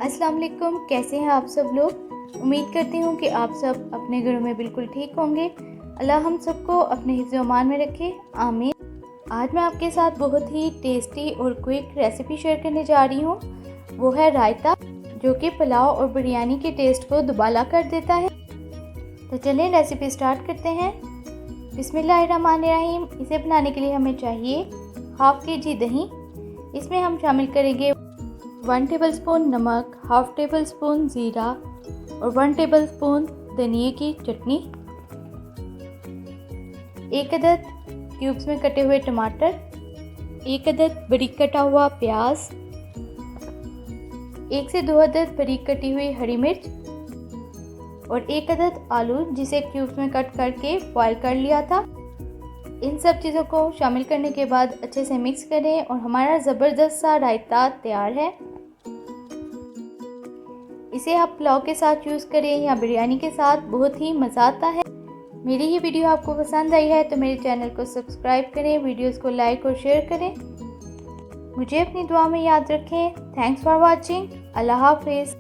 अस्सलाम वालेकुम। कैसे हैं आप सब लोग। उम्मीद करती हूँ कि आप सब अपने घरों में बिल्कुल ठीक होंगे। अल्लाह हम सबको अपने हिफ्ज़-ओ-अमान में रखे, आमीन। आज मैं आपके साथ बहुत ही टेस्टी और क्विक रेसिपी शेयर करने जा रही हूँ। वो है रायता, जो कि पुलाव और बिरयानी के टेस्ट को दुबाला कर देता है। तो चलिए रेसिपी स्टार्ट करते हैं। बिस्मिल्लाहिर्रहमानिर्रहीम। इसे बनाने के लिए हमें चाहिए हाफ़ kg दही। इसमें हम शामिल करेंगे 1 टेबलस्पून नमक, हाफ़ टेबलस्पून ज़ीरा और 1 टेबलस्पून धनिए की चटनी, 1 अदद क्यूब्स में कटे हुए टमाटर, 1 अदद बारीक कटा हुआ प्याज, 1 से 2 अदद बारीक कटी हुई हरी मिर्च और 1 अदद आलू, जिसे क्यूब्स में कट करके बॉयल कर लिया था। इन सब चीज़ों को शामिल करने के बाद अच्छे से मिक्स करें और हमारा ज़बरदस्त सा रायता तैयार है। इसे आप पुलाव के साथ यूज़ करें या बिरयानी के साथ, बहुत ही मज़ा आता है। मेरी ये वीडियो आपको पसंद आई है तो मेरे चैनल को सब्सक्राइब करें, वीडियोस को लाइक और शेयर करें। मुझे अपनी दुआ में याद रखें। Thanks for watching. अल्लाह हाफिज़।